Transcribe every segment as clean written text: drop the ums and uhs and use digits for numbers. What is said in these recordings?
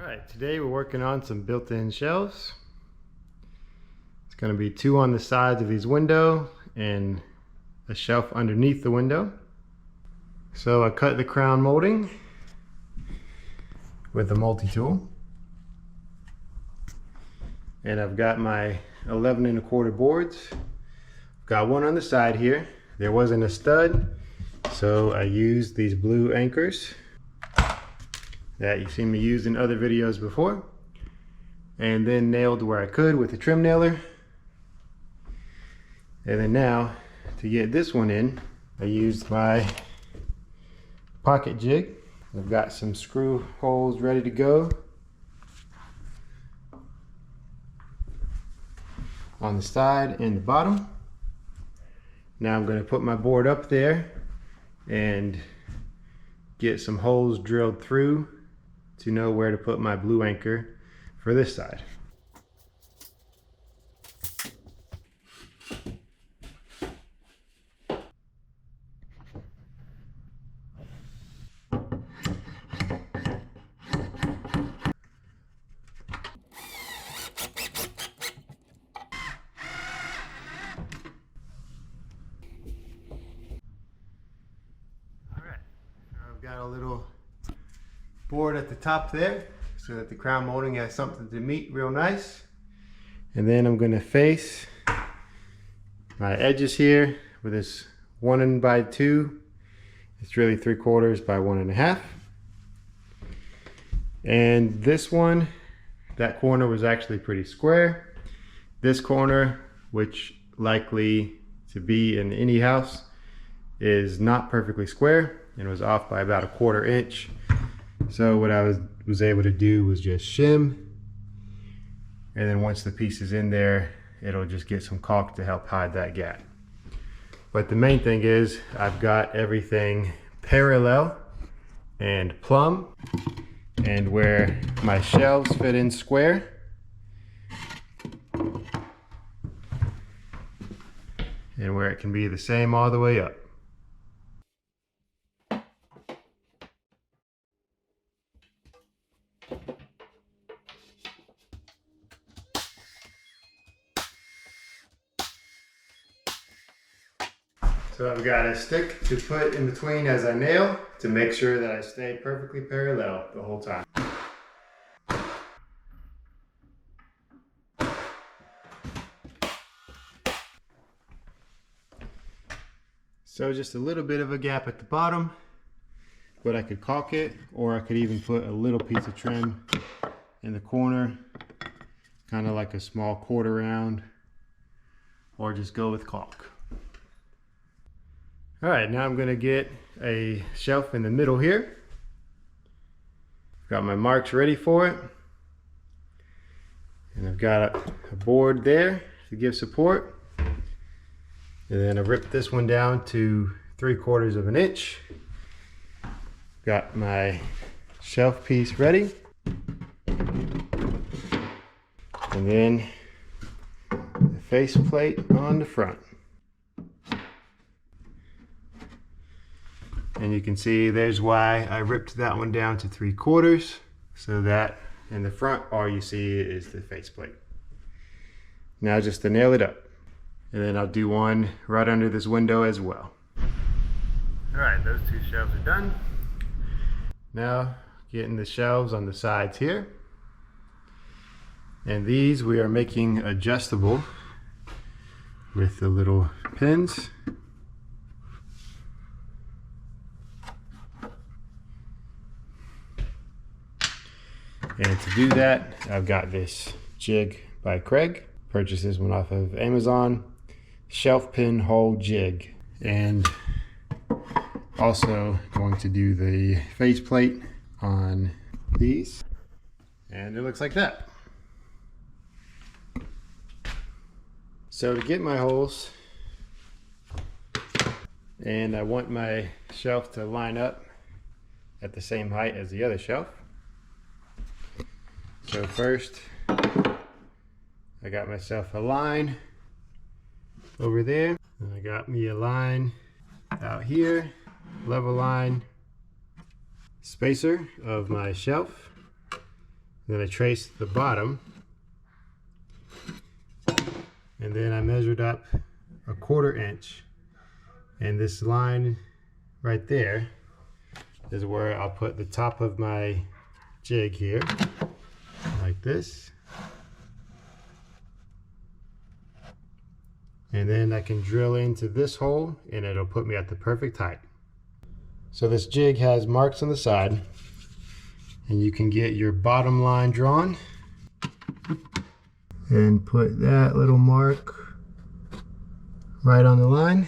Alright, today we're working on some built-in shelves. It's going to be two on the sides of these windows and a shelf underneath the window. So I cut the crown molding with a multi-tool. And I've got my 11 1/4 boards. Got one on the side here. There wasn't a stud, so I used these blue anchors that you've seen me use in other videos before, and then nailed where I could with a trim nailer. And then now to get this one in, I used my pocket jig. I've got some screw holes ready to go on the side and the bottom. Now I'm going to put my board up there and get some holes drilled through to know where to put my blue anchor for this side. I've got a little board at the top there so that the crown molding has something to meet real nice. And then I'm going to face my edges here with this 1 by 2. It's really 3/4 by 1.5. And this one, that corner was actually pretty square. This corner, which likely to be in any house, is not perfectly square and was off by about 1/4 inch. So what I was able to do was just shim, and then once the piece is in there, it'll just get some caulk to help hide that gap. But the main thing is I've got everything parallel and plumb, and where my shelves fit in square, and where it can be the same all the way up. So I've got a stick to put in between as I nail to make sure that I stay perfectly parallel the whole time. So just a little bit of a gap at the bottom, but I could caulk it, or I could even put a little piece of trim in the corner, kind of like a small 1/4 round, or just go with caulk. All right, now I'm going to get a shelf in the middle here. Got my marks ready for it. And I've got a board there to give support. And then I ripped this one down to 3/4 inch. Got my shelf piece ready. And then the face plate on the front. And you can see there's why I ripped that one down to 3/4, so that in the front all you see is the faceplate. Now just to nail it up. And then I'll do one right under this window as well. Alright, those two shelves are done. Now getting the shelves on the sides here. And these we are making adjustable with the little pins. And to do that, I've got this jig by Craig. Purchased this one off of Amazon. Shelf pin hole jig. And also going to do the faceplate on these. And it looks like that. So to get my holes, and I want my shelf to line up at the same height as the other shelf. So first, I got myself a line over there, and I got me a line out here, level line spacer of my shelf. Then I traced the bottom, and then I measured up 1/4 inch, and this line right there is where I'll put the top of my jig here, like this. And then I can drill into this hole and it'll put me at the perfect height. So this jig has marks on the side, and you can get your bottom line drawn and put that little mark right on the line,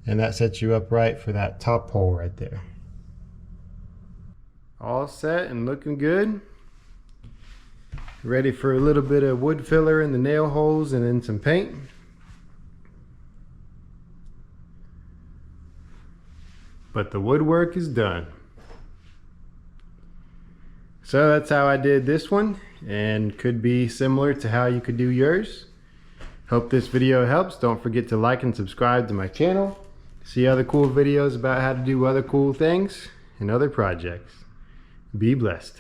and that sets you up right for that top hole right there. All set and looking good. Ready for a little bit of wood filler in the nail holes and then some paint. But the woodwork is done. So that's how I did this one, and could be similar to how you could do yours. Hope this video helps. Don't forget to like and subscribe to my channel. See other cool videos about how to do other cool things and other projects. Be blessed.